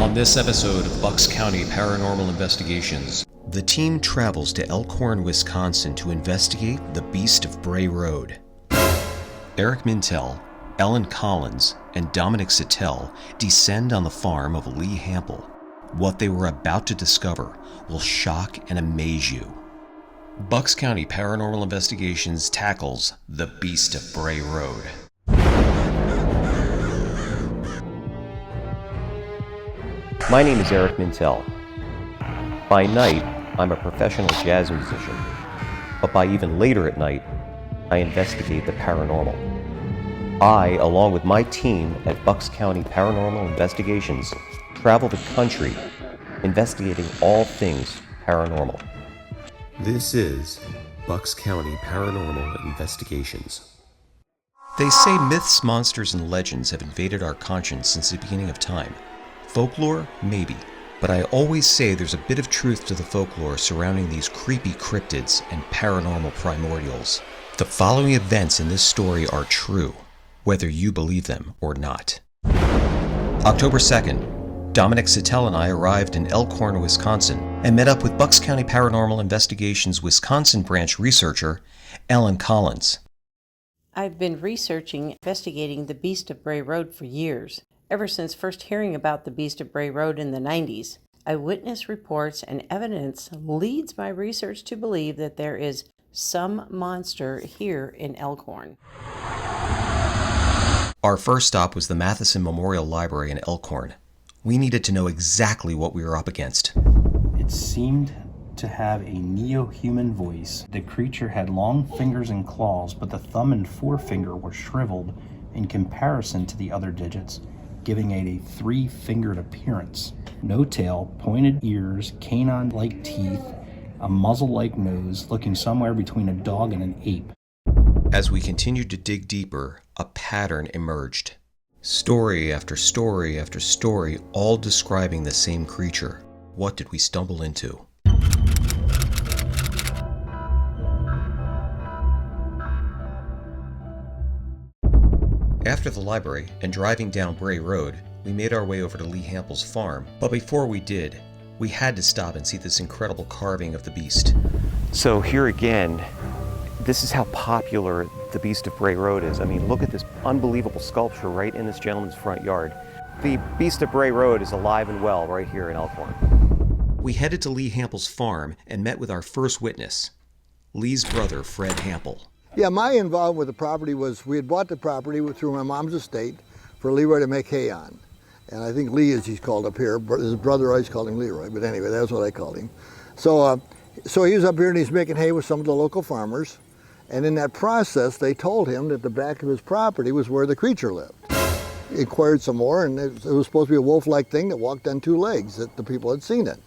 On this episode of Bucks County Paranormal Investigations, the team travels to Elkhorn, Wisconsin to investigate the Beast of Bray Road. Eric Mintel, Ellen Collins, and Dominic Sattele descend on the farm of Lee Hampel. What they were about to discover will shock and amaze you. Bucks County Paranormal Investigations tackles the Beast of Bray Road. My name is Eric Mintel. By night, I'm a professional jazz musician, but by even later at night, I investigate the paranormal. I, along with my team at Bucks County Paranormal Investigations, travel the country investigating all things paranormal. This is Bucks County Paranormal Investigations. They say myths, monsters, and legends have invaded our conscience since the beginning of time. Folklore? Maybe. But I always say there's a bit of truth to the folklore surrounding these creepy cryptids and paranormal primordials. The following events in this story are true, whether you believe them or not. October 2nd, Dominic Sattele and I arrived in Elkhorn, Wisconsin, and met up with Bucks County Paranormal Investigations Wisconsin branch researcher, Ellen Collins. I've been investigating the Beast of Bray Road for years. Ever since first hearing about the Beast of Bray Road in the 90s, eyewitness reports and evidence leads my research to believe that there is some monster here in Elkhorn. Our first stop was the Matheson Memorial Library in Elkhorn. We needed to know exactly what we were up against. It seemed to have a neo-human voice. The creature had long fingers and claws, but the thumb and forefinger were shriveled in comparison to the other digits, giving it a three-fingered appearance. No tail, pointed ears, canine-like teeth, a muzzle-like nose, looking somewhere between a dog and an ape. As we continued to dig deeper, a pattern emerged. Story after story after story, all describing the same creature. What did we stumble into? After the library and driving down Bray Road, we made our way over to Lee Hampel's farm. But before we did, we had to stop and see this incredible carving of the beast. So here again, this is how popular the Beast of Bray Road is. I mean, look at this unbelievable sculpture right in this gentleman's front yard. The Beast of Bray Road is alive and well right here in Elkhorn. We headed to Lee Hampel's farm and met with our first witness, Lee's brother, Fred Hampel. Yeah, my involvement with the property was, we had bought the property through my mom's estate for Leroy to make hay on. And I think Lee, as he's called up here, his brother always called him Leroy, but anyway, that's what I called him. So he was up here and he's making hay with some of the local farmers. And in that process, they told him that the back of his property was where the creature lived. He inquired some more, and it was supposed to be a wolf-like thing that walked on two legs, that the people had seen it.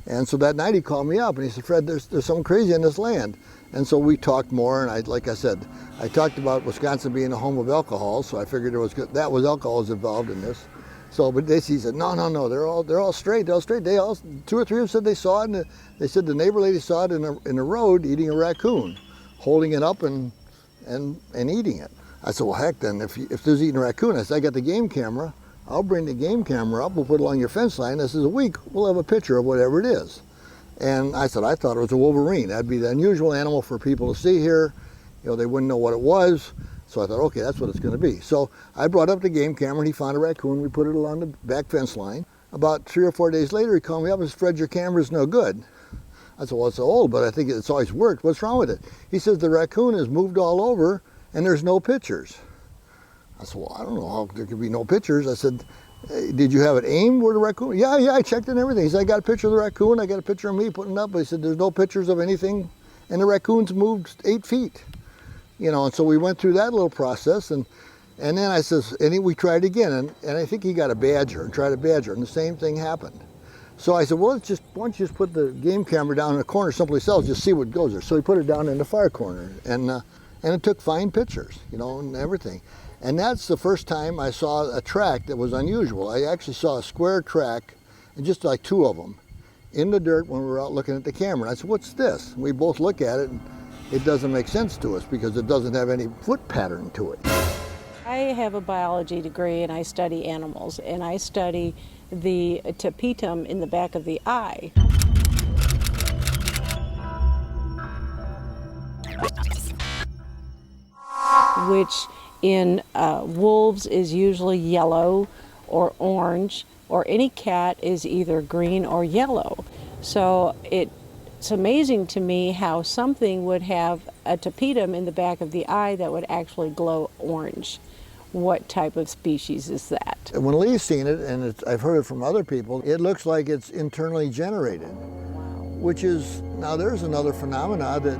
And so that night he called me up and he said, Fred, there's something crazy in this land. And so we talked more, and like I said, I talked about Wisconsin being a home of alcohol, so I figured alcohol was involved in this. So, but he said, no, they're all straight. Two or three of them said they saw it, and they said the neighbor lady saw it in the road eating a raccoon, holding it up and eating it. I said, well, heck, then if there's eating a raccoon, I said, I got the game camera. I'll bring the game camera up. We'll put it along your fence line. This is a week. We'll have a picture of whatever it is. And I said, I thought it was a wolverine. That'd be the unusual animal for people to see here. You know, they wouldn't know what it was. So I thought, okay, that's what it's going to be. So I brought up the game camera, and he found a raccoon. We put it along the back fence line. About 3 or 4 days later, he called me up and said, Fred, your camera's no good. I said, well, it's old, but I think it's always worked. What's wrong with it? He says, the raccoon has moved all over, and there's no pictures. I said, well, I don't know how there could be no pictures. I said, did you have it aimed where the raccoon? Yeah, I checked and everything. He said, I got a picture of the raccoon. I got a picture of me putting it up. But he said, there's no pictures of anything. And the raccoon's moved 8 feet. You know, and so we went through that little process. And then I says, we tried again. And I think he got a badger and tried a badger. And the same thing happened. So I said, well, why don't you just put the game camera down in the corner someplace else, just see what goes there. So he put it down in the far corner. And it took fine pictures, you know, and everything. And that's the first time I saw a track that was unusual. I actually saw a square track, and just like 2 of them, in the dirt when we were out looking at the camera. I said, what's this? And we both look at it, and it doesn't make sense to us because it doesn't have any foot pattern to it. I have a biology degree and I study animals, and I study the tapetum in the back of the eye. Which in wolves is usually yellow or orange, or any cat is either green or yellow. So it's amazing to me how something would have a tapetum in the back of the eye that would actually glow orange. What type of species is that? When Lee's seen it, and I've heard it from other people, it looks like it's internally generated, which is, now there's another phenomena that,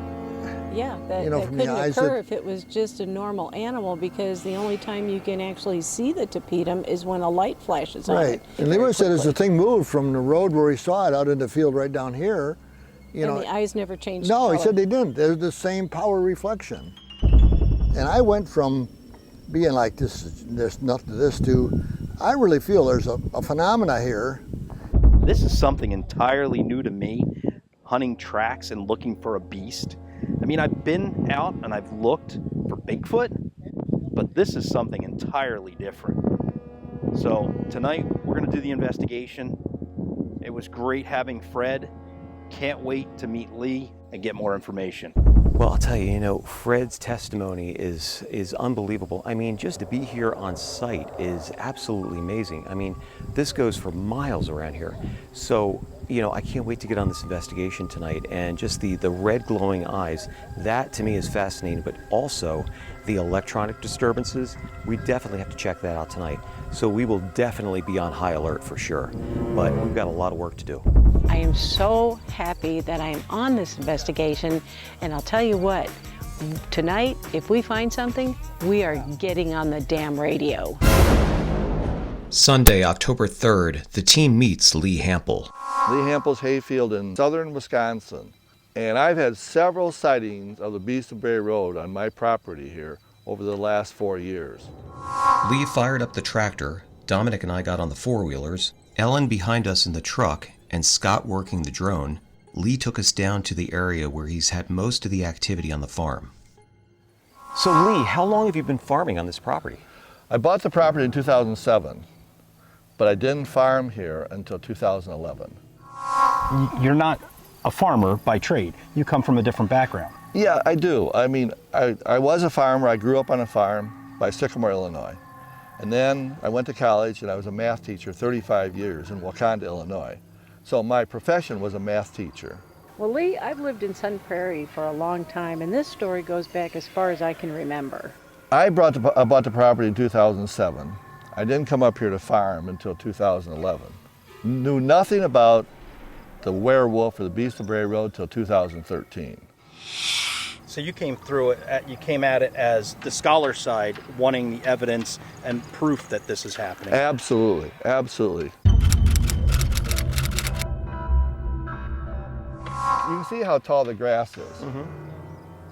yeah, that, you know, that from the couldn't eyes occur that- if it was just a normal animal, because the only time you can actually see the tapetum is when a light flashes on it. right. And Leroy said as the thing moved from the road where he saw it out into the field right down here, you And know. the eyes never changed No, color. he said they didn't. They're the same power reflection. And I went from being like, there's nothing to this, to, I really feel there's a phenomena here. This is something entirely new to me, hunting tracks and looking for a beast. I mean, I've been out and I've looked for Bigfoot, but this is something entirely different. So tonight we're going to do the investigation. It was great having Fred. Can't wait to meet Lee and get more information. Well, I'll tell you, you know, Fred's testimony is unbelievable. I mean, just to be here on site is absolutely amazing. I mean, this goes for miles around here. So, you know, I can't wait to get on this investigation tonight, and just the red glowing eyes, that to me is fascinating, but also the electronic disturbances, we definitely have to check that out tonight. So we will definitely be on high alert for sure, but we've got a lot of work to do. I am so happy that I am on this investigation, and I'll tell you what, tonight, if we find something, we are getting on the damn radio. Sunday, October 3rd, the team meets Lee Hampel. Lee Hampel's hayfield in southern Wisconsin. And I've had several sightings of the Beast of Bray Road on my property here over the last 4 years. Lee fired up the tractor, Dominic and I got on the four-wheelers, Ellen behind us in the truck, and Scott working the drone. Lee took us down to the area where he's had most of the activity on the farm. So Lee, how long have you been farming on this property? I bought the property in 2007, but I didn't farm here until 2011. You're not a farmer by trade. You come from a different background. Yeah, I do. I mean, I was a farmer. I grew up on a farm by Sycamore, Illinois. And then I went to college and I was a math teacher 35 years in Wakanda, Illinois. So my profession was a math teacher. Well, Lee, I've lived in Sun Prairie for a long time, and this story goes back as far as I can remember. I bought the property in 2007. I didn't come up here to farm until 2011. Knew nothing about the werewolf or the Beast of Bray Road till 2013. So you came through it, you came at it as the scholar side, wanting the evidence and proof that this is happening. Absolutely, absolutely. You can see how tall the grass is. Mm-hmm.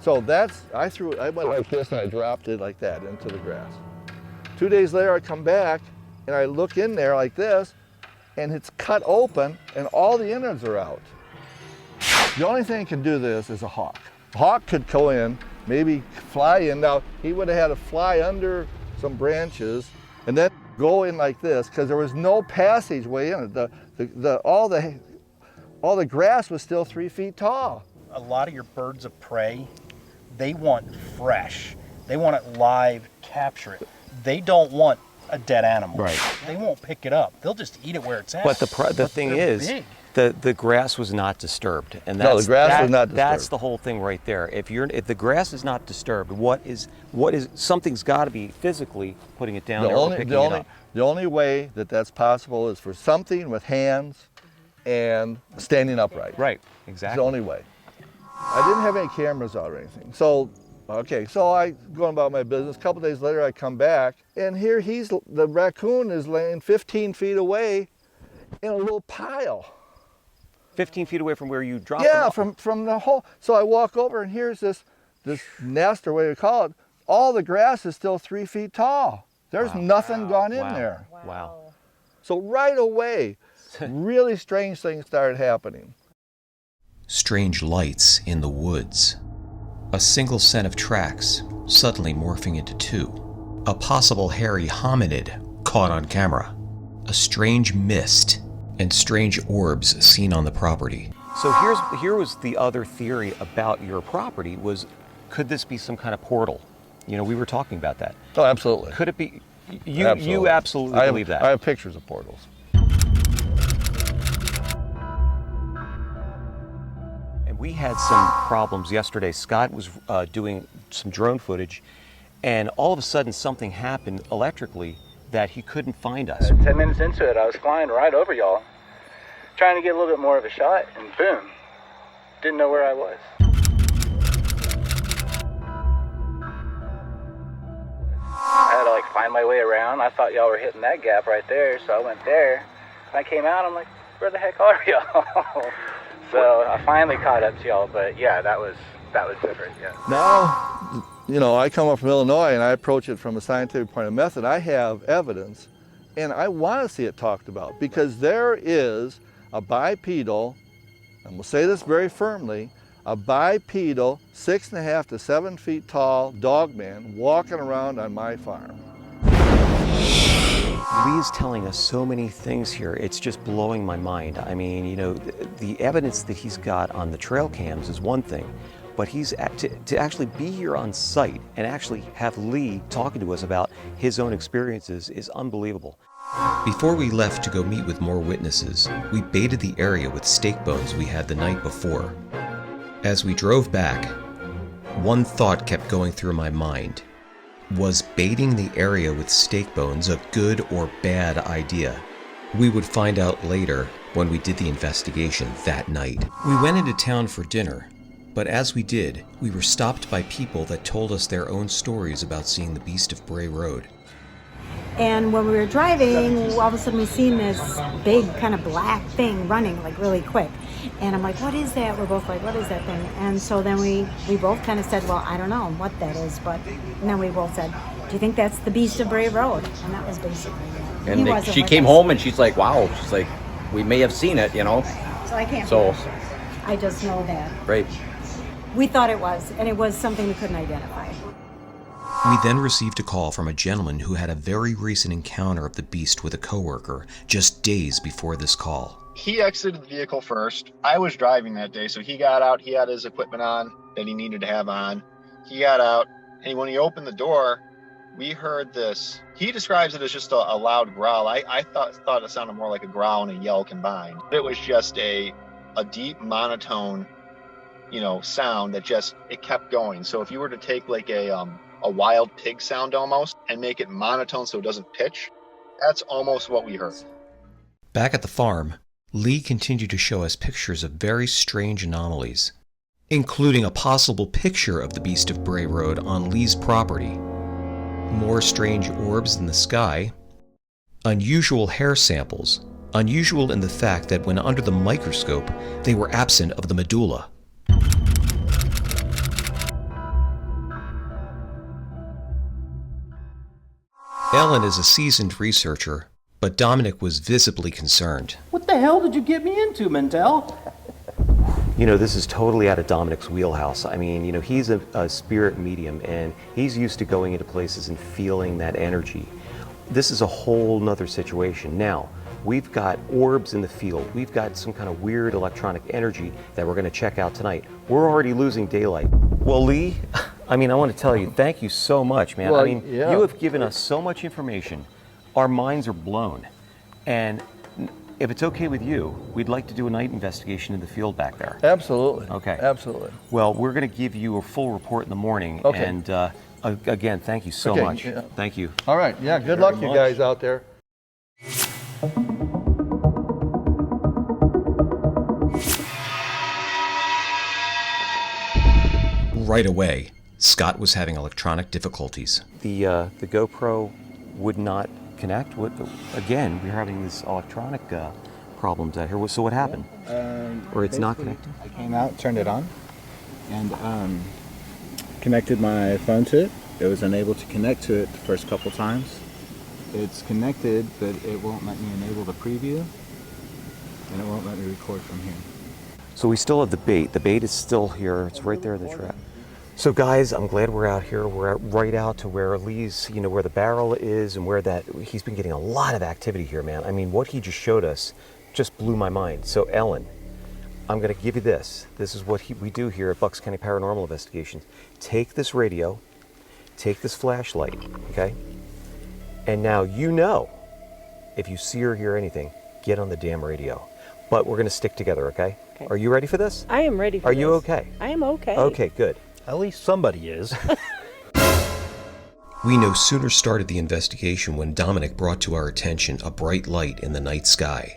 So I went like this and I dropped it like that into the grass. 2 days later I come back and I look in there like this and it's cut open and all the innards are out. The only thing that can do this is a hawk. A hawk could go in, maybe fly in. Now he would have had to fly under some branches and then go in like this because there was no passageway in it. All the grass was still 3 feet tall. A lot of your birds of prey, they want fresh. They want it live, capture it. They don't want a dead animal. Right. They won't pick it up. They'll just eat it where it's at. But the thing they're is, big. the grass was not disturbed, and No, the grass was not That's disturbed. the whole thing right there. If the grass is not disturbed, what is something's got to be physically putting it down there or picking it up. The only way that that's possible is for something with hands and standing upright. Right. It's Exactly. the only way. I didn't have any cameras out or anything. So I going about my business. A couple days later, I come back, and here the raccoon is laying 15 feet away in a little pile. 15 feet away from where you dropped them Yeah, off. from the hole. So I walk over, and here's this nest, or what you call it. All the grass is still 3 feet tall. There's nothing gone in there. Wow. So right away, really strange things started happening. Strange lights in the woods. A single set of tracks suddenly morphing into two. A possible hairy hominid caught on camera. a strange mist, and strange orbs seen on the property. So here was the other theory about your property was, could this be some kind of portal? You know, we were talking about that. Oh, absolutely. Could it be? You absolutely believe that? I have pictures of portals. And we had some problems yesterday. Scott was doing some drone footage, and all of a sudden something happened electrically that he couldn't find us. 10 minutes into it, I was flying right over y'all, trying to get a little bit more of a shot, and boom, didn't know where I was. I had to like find my way around. I thought y'all were hitting that gap right there, so I went there. When I came out, I'm like, where the heck are y'all? So I finally caught up to y'all, but yeah, that was different, yeah. Now, you know, I come up from Illinois and I approach it from a scientific point of method. I have evidence, and I want to see it talked about, because there is a bipedal, and we'll say this very firmly, a bipedal 6.5 to 7 feet tall dog man walking around on my farm. Lee is telling us so many things here, it's just blowing my mind. I mean, you know, the evidence that he's got on the trail cams is one thing, but to actually be here on site and actually have Lee talking to us about his own experiences is unbelievable. Before we left to go meet with more witnesses, we baited the area with steak bones we had the night before. As we drove back, one thought kept going through my mind. Was baiting the area with steak bones a good or bad idea? We would find out later when we did the investigation that night. We went into town for dinner, but as we did, we were stopped by people that told us their own stories about seeing the Beast of Bray Road. And when we were driving, all of a sudden we seen this big kind of black thing running like really quick. And I'm like, what is that? We're both like, what is that thing? And so then we both kind of said, well, I don't know what that is. And then we both said, do you think that's the Beast of Bray Road? And that was basically it. And she came home and she's like, wow. She's like, we may have seen it, you know. So I can't. So I just know that. Right. We thought it was, and it was something we couldn't identify. We then received a call from a gentleman who had a very recent encounter of the beast with a coworker just days before this call. He exited the vehicle first. I was driving that day, so he got out. He had his equipment on that he needed to have on. He got out, and when he opened the door, we heard this. He describes it as just a loud growl. I thought it sounded more like a growl and a yell combined. It was just a deep monotone, you know, sound that it kept going. So if you were to take like a wild pig sound almost and make it monotone so it doesn't pitch, that's almost what we heard. Back at the farm, Lee continued to show us pictures of very strange anomalies, including a possible picture of the Beast of Bray Road on Lee's property, more strange orbs in the sky, unusual hair samples, unusual in the fact that when under the microscope, they were absent of the medulla. Ellen is a seasoned researcher, but Dominic was visibly concerned. What the hell did you get me into, Mintel? You know, this is totally out of Dominic's wheelhouse. I mean, you know, he's a spirit medium, and he's used to going into places and feeling that energy. This is a whole nother situation. Now, we've got orbs in the field. We've got some kind of weird electronic energy that we're going to check out tonight. We're already losing daylight. Well, Lee, I mean, I want to tell you, thank you so much, man. Well, I mean, yeah. You have given us so much information. Our minds are blown. And if it's okay with you, we'd like to do a night investigation in the field back there. Absolutely. Okay. Absolutely. Well, we're going to give you a full report in the morning. Okay. And again, thank you so much. Yeah. Thank you. All right. Yeah, good luck, you guys out there. Right away, Scott was having electronic difficulties. The GoPro would not connect. Again, we're having this electronic problems out here. So what happened? Or it's not connecting? I came out, turned it on, and connected my phone to it. It was unable to connect to it the first couple times. It's connected, but it won't let me enable the preview, and it won't let me record from here. So we still have the bait. The bait is still here. It's right there in the trap. So guys, I'm glad we're out here. We're right out to where Lee's, where the barrel is and where he's been getting a lot of activity here, man. I mean, what he just showed us just blew my mind. So Ellen, I'm gonna give you this. This is what we do here at Bucks County Paranormal Investigations. Take this radio, take this flashlight, okay? And now if you see or hear anything, get on the damn radio. But we're gonna stick together, okay? Are you ready for this? I am ready for Are this. you okay? I am okay. Okay, good. At least somebody is. We no sooner started the investigation when Dominic brought to our attention a bright light in the night sky.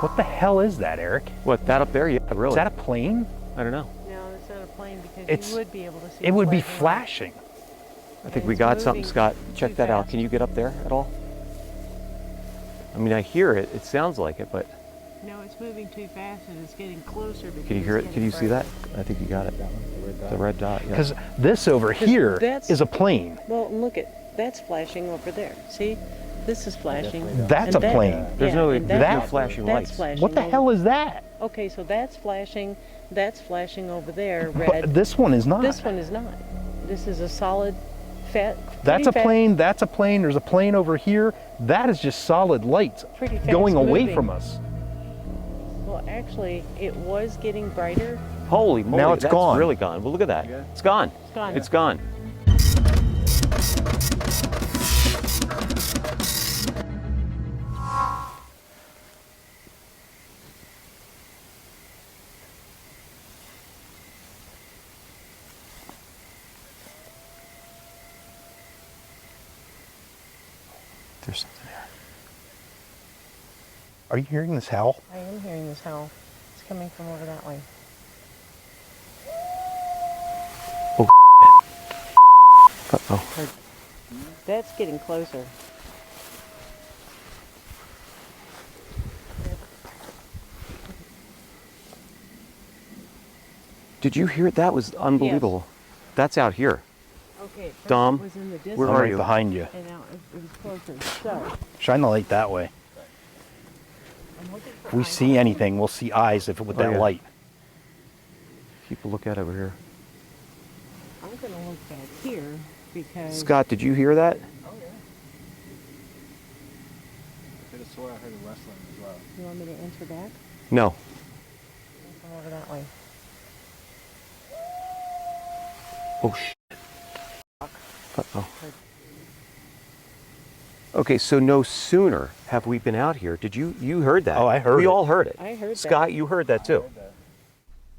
What the hell is that, Eric? What, that up there? Yeah, really. Is that a plane? I don't know. No, it's not a plane because you would be able to see It would be flashing. flashing. I think we got something, Scott. Check that out. Can you get up there at all? I mean, I hear it. It sounds like it, but... No, it's moving too fast and it's getting closer. Can you hear it? Can you see that? I think you got it. The red dot, yeah. Because this over here is a plane. Well, look that's flashing over there. See? This is flashing. That's a plane. There's no flashing lights. Flashing What the hell is that? Okay, so that's flashing over there, red. But this one is not. This one is not. This is a solid, That's a plane, that's a plane, there's a plane over here. That is just solid lights going away from us. Well, actually, it was getting brighter. Holy moly, now it's gone. It's really gone. Well, look at that. It's gone. It's gone. It's gone. There's something there. Are you hearing this howl? I am hearing this howl. It's coming from over that way. Oh, uh-oh. That's getting closer. Did you hear it? That was unbelievable. Yes. That's out here. Okay, Dom, was in the distance, where are you? Behind you. And now it was closer. So, shine the light that way. If we see anything, we'll see eyes with that light. Keep a look at it over here. I'm going to look back here because... Scott, did you hear that? Oh, yeah. I could have swore I heard a rustling as well. You want me to answer back? No. Come over that way. Oh, shit. Uh-oh. Okay, so no sooner have we been out here. Did you heard that? Oh, I heard it. We all heard it. I heard that. Scott, you heard that too.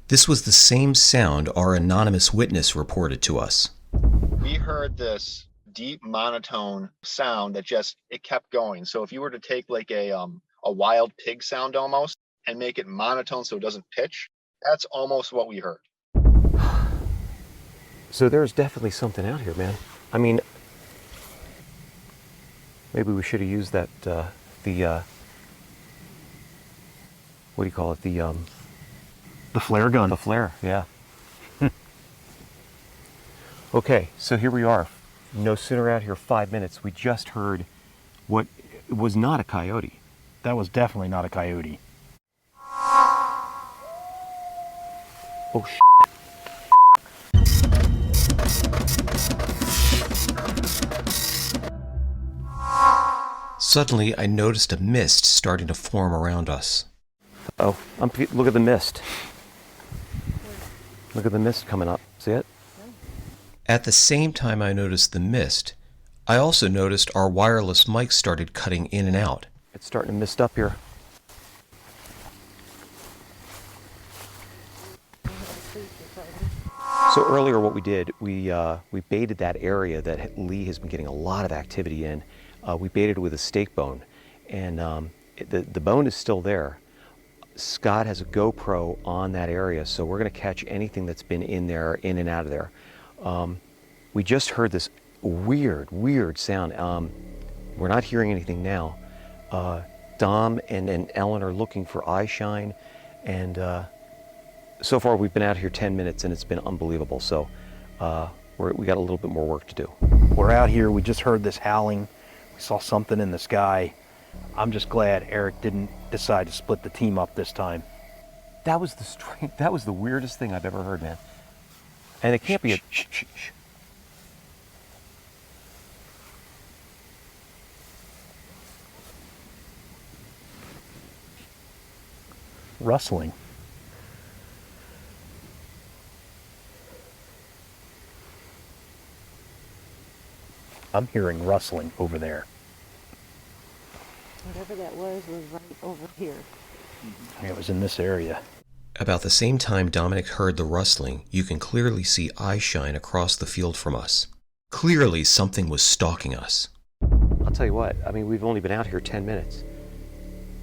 This was the same sound our anonymous witness reported to us. We heard this deep monotone sound that it kept going. So if you were to take like a wild pig sound almost and make it monotone so it doesn't pitch, that's almost what we heard. So there's definitely something out here, man. I mean, maybe we should have used that, what do you call it? The flare gun. The flare, yeah. Okay, so here we are. No sooner out here 5 minutes, we just heard what was not a coyote. That was definitely not a coyote. Oh, shit. Suddenly, I noticed a mist starting to form around us. Oh, look at the mist. Look at the mist coming up. See it? At the same time I noticed the mist, I also noticed our wireless mic started cutting in and out. It's starting to mist up here. So earlier what we did, we baited that area that Lee has been getting a lot of activity in. We baited with a stake bone, and the bone is still there. Scott has a GoPro on that area, so we're going to catch anything that's been in there, in and out of there. We just heard this weird sound. We're not hearing anything now. Dom and Ellen are looking for eye shine, and so far we've been out here 10 minutes and it's been unbelievable. So we got a little bit more work to do. We're out here, we just heard this howling. We saw something in the sky. I'm just glad Eric didn't decide to split the team up this time. That was the weirdest thing I've ever heard, man. And it can't be a... Rustling. I'm hearing rustling over there. Whatever that was right over here. It was in this area. About the same time Dominic heard the rustling, you can clearly see eyes shine across the field from us. Clearly something was stalking us. I'll tell you what, I mean, we've only been out here 10 minutes.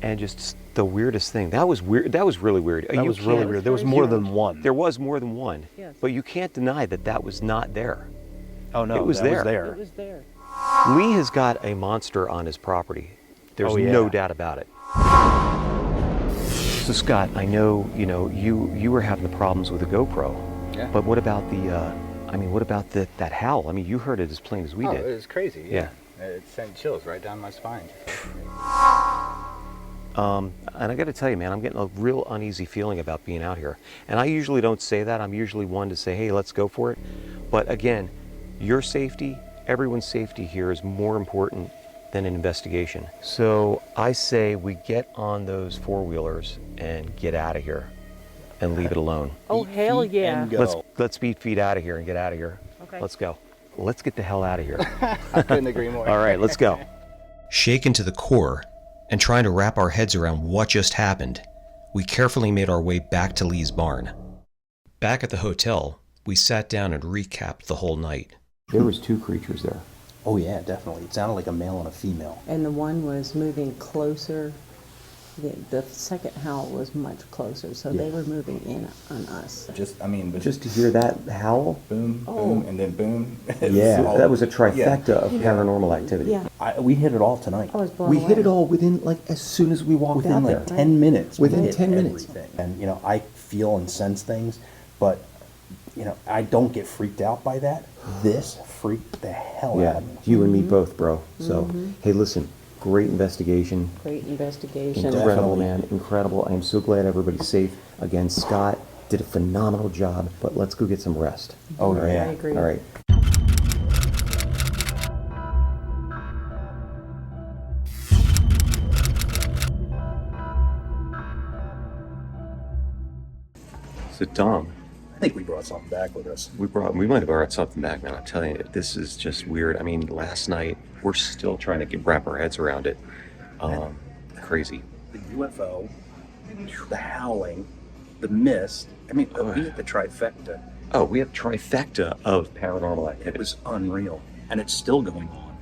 And just the weirdest thing. That was weird. That was really weird. That was really weird. There was more than one. There was more than one. Yes. But you can't deny that that was not there. Oh no, it was there. It was there. Lee has got a monster on his property. There's no doubt about it. So Scott, I know, you were having the problems with the GoPro. Yeah. But what about that howl? I mean, you heard it as plain as we did. It was crazy. Yeah. It sent chills right down my spine. And I got to tell you, man, I'm getting a real uneasy feeling about being out here. And I usually don't say that. I'm usually one to say, hey, let's go for it. But again, your safety, everyone's safety here is more important than an investigation. So I say we get on those four-wheelers and get out of here and leave it alone. Oh, hell yeah. Let's beat feet out of here and get out of here. Okay. Let's go. Let's get the hell out of here. I couldn't agree more. All right, let's go. Shaken to the core and trying to wrap our heads around what just happened, we carefully made our way back to Lee's barn. Back at the hotel, we sat down and recapped the whole night. There was two creatures there. Oh yeah, definitely. It sounded like a male and a female. And the one was moving closer. The second howl was much closer, so they were moving in on us. Just to hear that howl, boom, boom, and then boom. Yeah, that was a trifecta of paranormal activity. Yeah. We hit it all tonight. I was blown We away. hit it all within, as soon as we walked out there. 10 minutes. Within we hit 10 minutes. everything. And, I feel and sense things, but, I don't get freaked out by that. This freaked the hell out of me. You and me both, bro. So, hey, listen, great investigation. Great investigation. Incredible, man. Incredible. I am so glad everybody's safe. Again, Scott did a phenomenal job, but let's go get some rest. Oh, All right? yeah. I agree. All right. So, Dom, I think we brought something back with us. we might have brought something back, man. I'm telling you, this is just weird. I mean, last night, we're still trying to wrap our heads around it. Crazy. The UFO, the howling, the mist. We hit the trifecta. Oh, we have trifecta of paranormal activity. It was unreal. And it's still going on.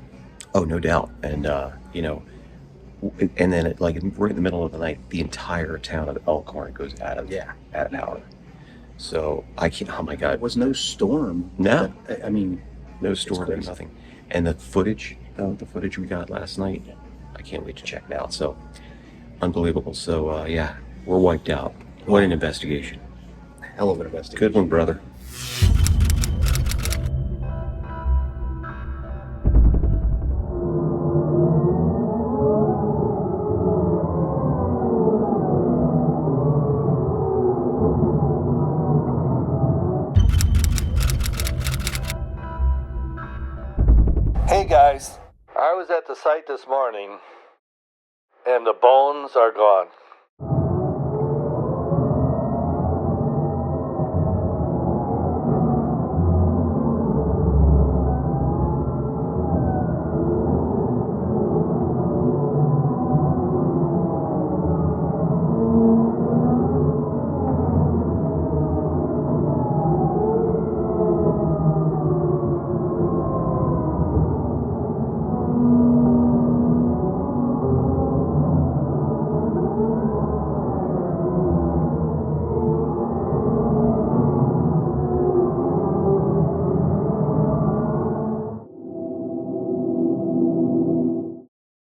Oh, no doubt. And, and then right in the middle of the night, the entire town of Elkhorn goes out of power. So I can't, oh my God. There was no storm. No. No storm, nothing. And the footage we got last night, I can't wait to check it out. So unbelievable. So we're wiped out. What an investigation. Hell of an investigation. Good one, brother. Hey guys, I was at the site this morning and the bones are gone.